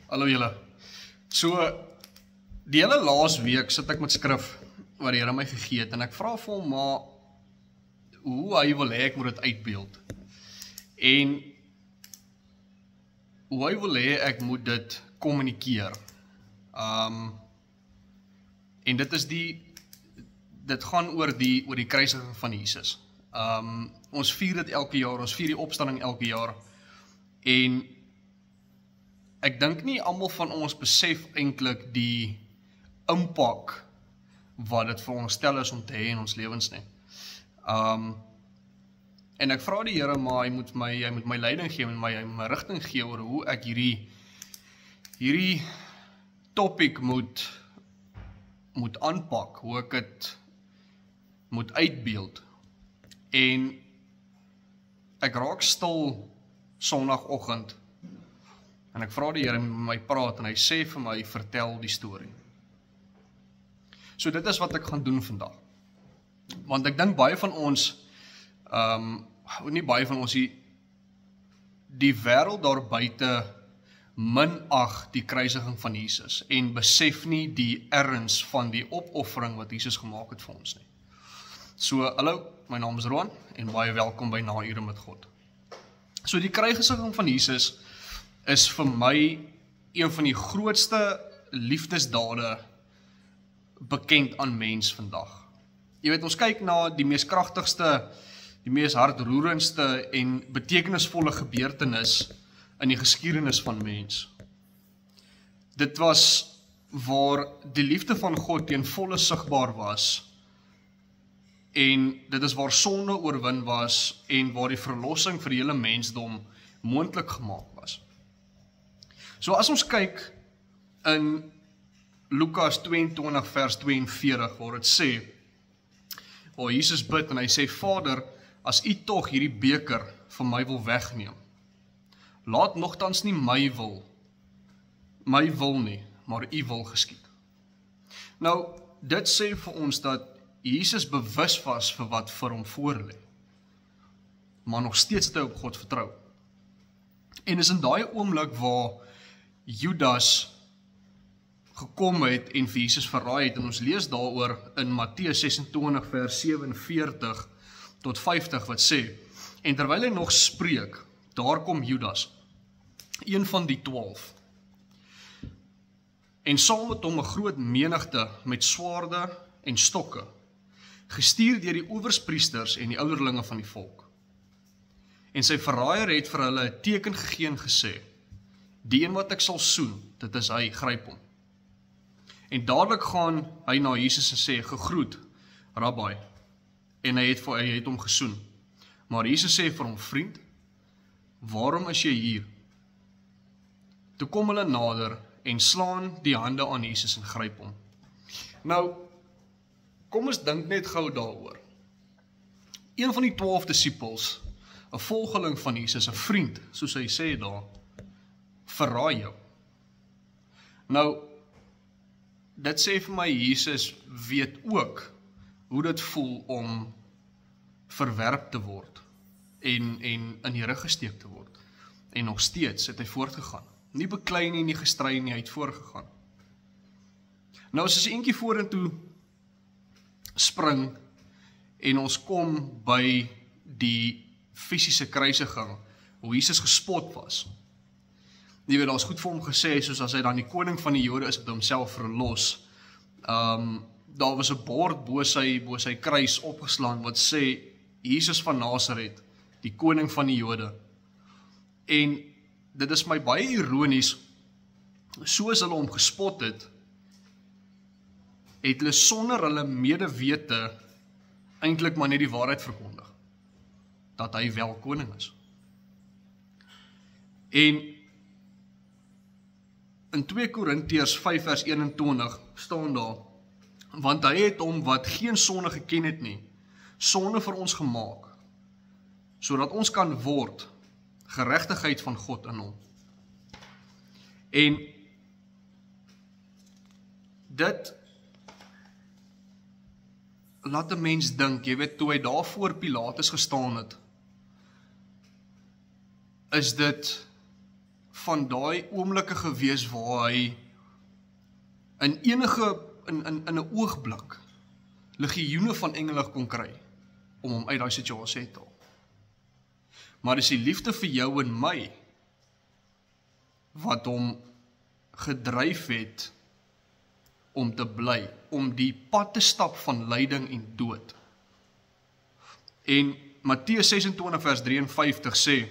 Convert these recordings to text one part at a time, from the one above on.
Hallo julle. So, die hele laas week sit ek met skrif wat die Here my gegee het en ek vra vir hom maar hoe hy wil hê ek moet dit uitbeeld. En hoe hy wil hê ek moet dit kommunikeer. En dit gaan oor die kruisiging van Jesus. Ons vier dit elke jaar, ons vier die opstanding elke jaar. En ek dink nie almal van ons besef eintlik die impak wat dit veronderstel is om te hê in ons lewens nie. En ek vra die Here maar hy moet my leiding gee en my rigting gee oor hoe ek hierdie topic moet aanpak, hoe ek dit moet uitbeeld. En ek raak stil Sondagoggend en ek vra die Here met my praat en hy sê vir my, vertel die storie. So dit is wat ek gaan doen vandag. Want ek dink baie van ons, nie baie van ons, die wêreld daar buite minag die kruisiging van Jesus en besef nie die erns van die opoffering wat Jesus gemaak het vir ons nie. So, hallo, my naam is Roan en baie welkom by Na Ure met God. So die kruisiging van Jesus is vir my een van die grootste liefdesdade bekend aan mens vandag. Jy weet, ons kyk na die mees kragtigste, die mees hartroerendste en betekenisvolle gebeurtenis in die geskiedenis van mens. Dit was waar die liefde van God teen volle sigbaar was, en dit is waar sonde oorwin was, en waar die verlossing vir die hele mensdom moontlik gemaak was. So as ons kyk in Lukas 22 vers 42, waar dit sê, waar Jesus bid en hy sê, Vader, as U tog hierdie beker van my wil wegneem, laat nogtans nie my wil nie, maar U wil geskied. Nou, dit sê vir ons dat Jesus bewus was vir wat vir hom voorlê, maar nog steeds te op God vertrou. En is in daai oomblik waar Judas gekom het en vir Jesus verraai het, en ons lees daaroor in Matteus 26 vers 47 tot 50 wat sê, en terwyl hy nog spreek, daar kom Judas, een van die 12, en saam met hom 'n groot menigte met swaarde en stokke, gestuur deur die owerspriesters en die ouderlinge van die volk. En sy verraaier het vir hulle 'n teken gegee en gesê, die een wat ek sal soen, dit is hy, gryp hom. En dadelik gaan hy na Jesus en sê, gegroet, Rabbi, en hy het hom gesoen. Maar Jesus sê vir hom, vriend, waarom is jy hier? Toe kom hulle nader en slaan die hande aan Jesus en gryp hom. Nou, kom ons dink net gou daaroor. Een van die 12 disippels, 'n volgeling van Jesus, 'n vriend, soos hy sê daar, verraai jou. Nou, dit sê vir my, Jesus weet ook hoe dit voel om verwerp te word en in die rug gesteek te word. En nog steeds het hy voortgegaan. Nie beklei nie gestry nie, hy het voortgegaan. Nou as ons eentjie vorentoe spring en ons kom by die fisiese kruisiging, hoe Jesus gespot was. Jy weet, daar's goed vir hom gesê, soos as hy dan die koning van die Jode is, het homself verlos. Daar was 'n bord bo sy kruis opgeslaan wat sê, Jesus van Nasaret, die koning van die Jode. En dit is my baie ironies, soos hulle hom gespot het hulle sonder hulle medewete eintlik maar net die waarheid verkondig, dat hy wel koning is. En in 2 Korintiërs 5 vers 21 staan daar, want hy het hom wat geen sonde geken het nie, sonde vir ons gemaak, sodat ons kan word geregtigheid van God in hom. En dit laat 'n mens dink, jy weet, toe hy daar voor Pilatus gestaan het, is dit van daai oomblikke gewees waar hy in enige, in 'n oogblik, legioene van engele kon kry, om hom uit daai situasie te haal. Maar dis die liefde vir jou en my, wat hom gedryf het, om te bly, om die pad te stap van lyding en dood. En Matteus 26 vers 53 sê,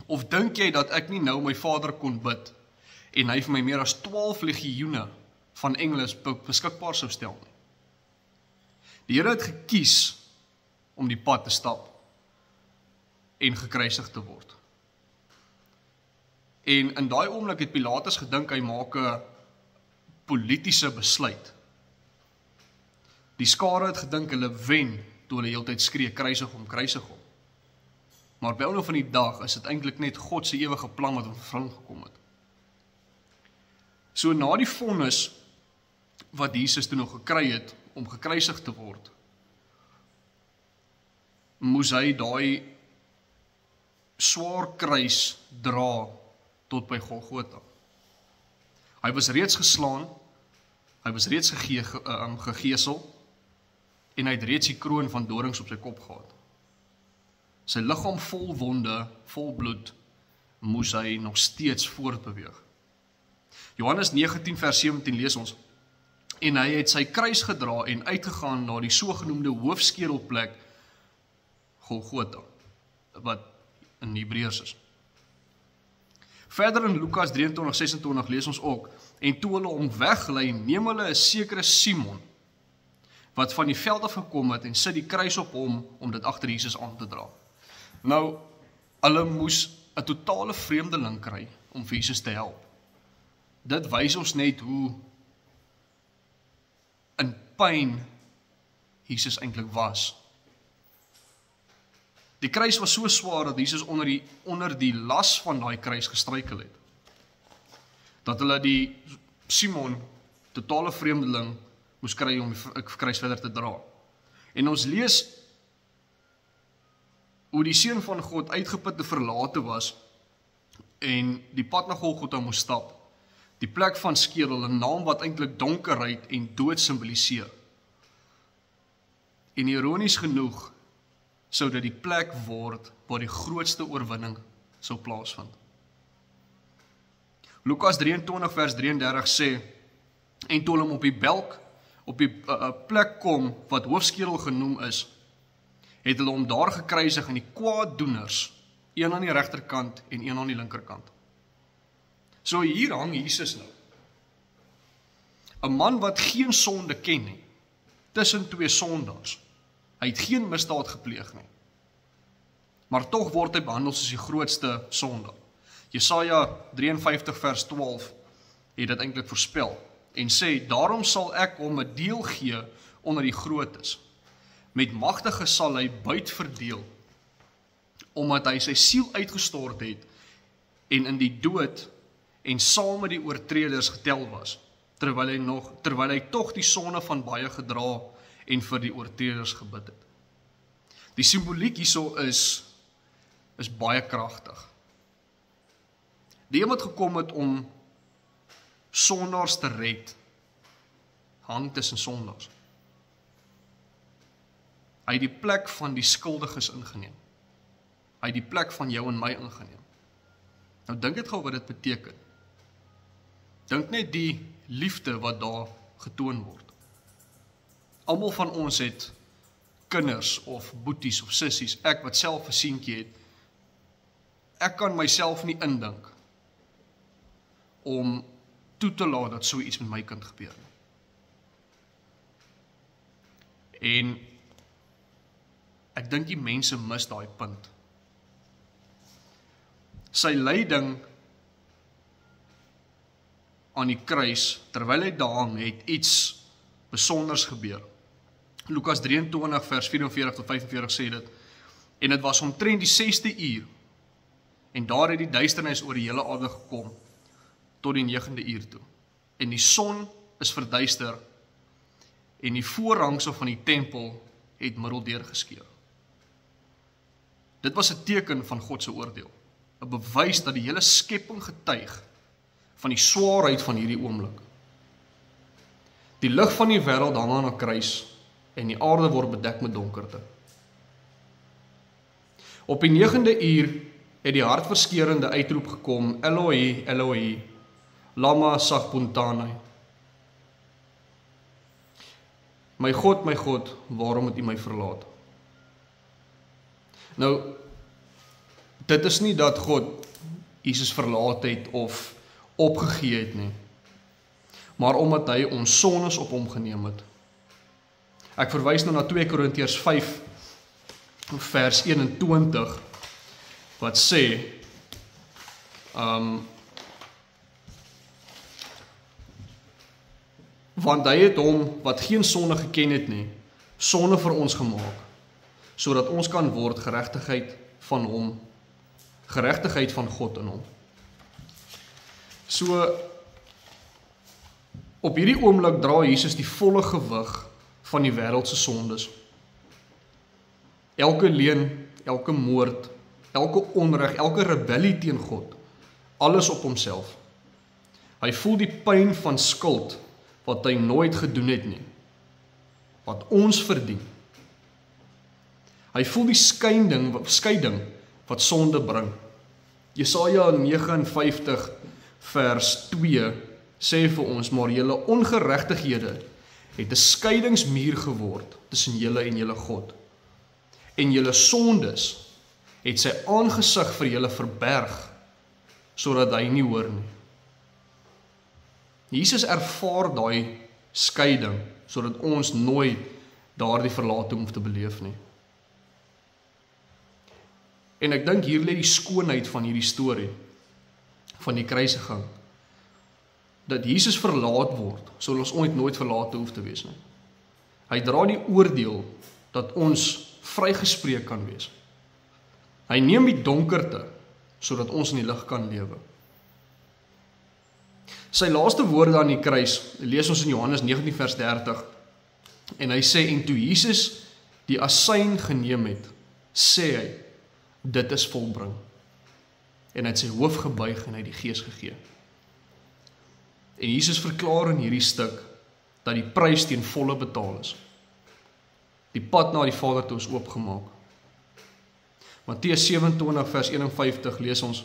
of dink jy dat ek nie nou my Vader kon bid, en hy vir my meer as 12 legioene van engele beskikbaar sou stel nie. Die Here het gekies om die pad te stap en gekruisig te word. En in daai oomblik het Pilatus gedink hy maak 'n politiese besluit. Die skare het gedink hulle wen toe hulle heeltyd skree kruisig hom, kruisig hom. Maar by einde van die dag is dit eintlik net God se ewige plan wat in vervulling gekom het. So na die vonnis wat Jesus toe nog gekry het om gekruisig te word, moes hy daai swaar kruis dra tot by Golgotha. Hy was reeds geslaan, hy was reeds gegeesel, en hy het reeds die kroon van dorings op sy kop gehad. Sy liggaam vol wonde, vol bloed, moes hy nog steeds voortbeweeg. Johannes 19 vers 17 lees ons, en hy het sy kruis gedra en uitgegaan na die sogenoemde hoofskedelplek Golgotha, wat in Hebreërs is. Verder in Lukas 23:26 lees ons ook, en toe hulle hom weglei, neem hulle 'n sekere Simon, wat van die veld af gekom het, en sit die kruis op hom, om dit agter Jesus aan te dra. Nou, hulle moes 'n totale vreemdeling kry, om vir Jesus te help. Dit wys ons net hoe in pyn Jesus eintlik was. Die kruis was so swaar dat Jesus onder die las van daai kruis gestruikel het. Dat hulle die Simon, totale vreemdeling, moes kry om die kruis verder te dra. En ons lees hoe die Seun van God uitgeput en verlate was en die pad na Golgotha moes stap. Die plek van skedel, 'n naam wat eintlik donkerheid en dood simboliseer. En ironies genoeg sou dit die plek word waar die grootste oorwinning sou plaasvind. Lukas 23 vers 33 sê, en toe hom op die plek kom wat hoofskedel genoem is, het hulle hom daar gekruisig en die kwaaddoeners, een aan die regterkant en een aan die linkerkant. So hier hang Jesus nou. 'n man wat geen sonde ken nie, tussen twee sondaars. Hy het geen misdaad gepleeg nie. Maar tog word hy behandel soos die grootste sondaar. Jesaja 53 vers 12 het dit eintlik voorspel en sê, daarom sal ek hom 'n deel gee onder die grootes. Met magtige sal hy buit verdeel, omdat hy sy siel uitgestort het en in die dood en saam met die oortreders getel was, terwyl hy tog die sonde van baie gedra en vir die oortreders gebid het. Die simboliek hierso is baie kragtig. Die een wat gekom het om sondaars te red, hang tussen sondaars. Hy het die plek van die skuldiges ingeneem. Hy het die plek van jou en my ingeneem. Nou dink dit gou wat dit beteken. Dink net die liefde wat daar getoon word. Almal van ons het kinders of boeties of sissies, ek wat self 'n seentjie het, ek kan myself nie indink om toe te laat dat so iets met my kind gebeur nie. En ek dink die mense mis daai punt. Sy lyding aan die kruis, terwyl hy daar hang, het iets besonders gebeur. Lukas 23 vers 44 tot 45 sê dit, en dit was omtrent die 6de uur, en daar het die duisternis oor die hele aarde gekom, tot die 9de uur toe. En die son is verduister, en die voorhangsel van die tempel het middeldeur geskeur. Dit was 'n teken van God se oordeel. 'n bewys dat die hele skepping getuig van die swaarheid van hierdie oomblik. Die lig van die wêreld hang aan 'n kruis en die aarde word bedek met donkerte. Op die 9de uur het die hartverskeurende uitroep gekom, Eloi, Eloi, lama sabachthani. My God, waarom het U my verlaat? Nou, dit is nie dat God Jesus verlaat het of opgegee het nie, maar omdat hy ons sondes op hom geneem het. Ek verwys nou na 2 Korintiërs 5 vers 21 wat sê want hy het hom wat geen sonde geken het nie, sonde vir ons gemaak, sodat ons kan word geregtigheid van hom, geregtigheid van God in hom. So op hierdie oomblik dra Jesus die volle gewig van die wêreld se sondes. Elke leuen, elke moord, elke onreg, elke rebellie teen God, alles op homself. Hy voel die pyn van skuld wat hy nooit gedoen het nie, wat ons verdien. Hy voel die skeiding wat sonde bring. Jesaja 59 vers 2 sê vir ons, maar julle ongeregtighede het 'n skeidingsmuur geword tussen julle en julle God. En julle sondes het sy aangesig vir julle verberg, sodat hy nie hoor nie. Jesus ervaar daai skeiding, sodat ons nooit daardie verlating hoef te beleef nie. En ek dink hier lê die skoonheid van hierdie storie, van die kruisiging, dat Jesus verlaat word, sodat ons ooit nooit verlate hoef te wees nie. Hy dra die oordeel, dat ons vrygespreek kan wees. Hy neem die donkerte, sodat ons in die lig kan lewe. Sy laaste woorde aan die kruis, lees ons in Johannes 19 vers 30, en hy sê, en toe Jesus die asyn geneem het, sê hy, dit is volbring. En hy het sy hoof gebuig en hy die gees gegee. En Jesus verklaar in hierdie stuk, dat die prys teen volle betaal is. Die pad na die Vader toe is oopgemaak. Matteus 27 vers 51 lees ons,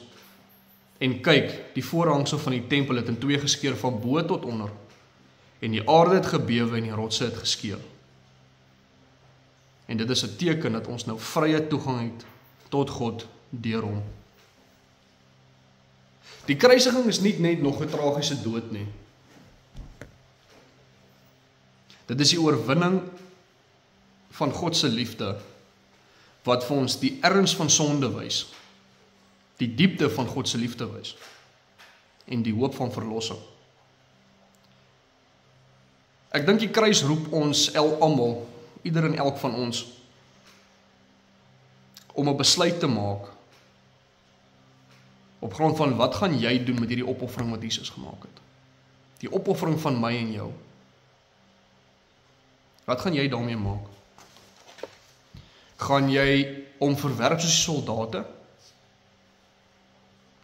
en kyk, die voorhangsel van die tempel het in 2 geskeur van bo tot onder, en die aarde het gebewe en die rotse het geskeur. En dit is 'n teken dat ons nou vrye toegang het tot God deur hom. Die kruisiging is nie net nog 'n tragiese dood nie. Dit is die oorwinning van God se liefde, wat vir ons die erns van sonde wys, die diepte van God se liefde wys, en die hoop van verlossing. Ek dink die kruis roep ons almal, ieder en elk van ons, om 'n besluit te maak, op grond van wat gaan jy doen met hierdie opoffering wat Jesus gemaak het? Die opoffering van my en jou. Wat gaan jy daarmee maak? Gaan jy hom verwerp soos die soldate?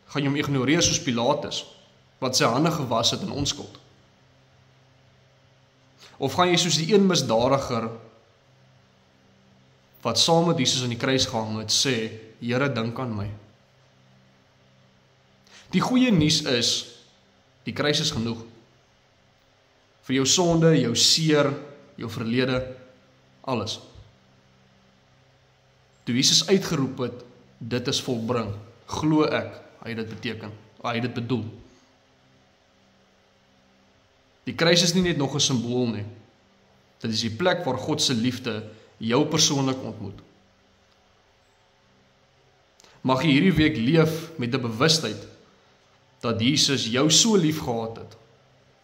Gaan jy hom ignoreer soos Pilatus, wat sy hande gewas het in onskuld? Of gaan jy soos die een misdadiger, wat saam met Jesus aan die kruis gehang het, sê, Here, dink aan my. Die goeie nuus is, die kruis is genoeg. Vir jou sonde, jou seer, jou verlede, alles. Toe Jesus uitgeroep het, dit is volbring, glo ek, hy het dit beteken, hy het dit bedoel. Die kruis is nie net nog 'n simbool nie. Dit is die plek waar God se liefde jou persoonlik ontmoet. Mag jy hierdie week leef met 'n bewustheid dat Jesus jou so lief gehad het,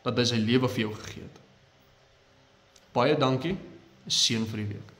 dat hy sy lewe vir jou gegee het. Baie dankie, seën vir die week.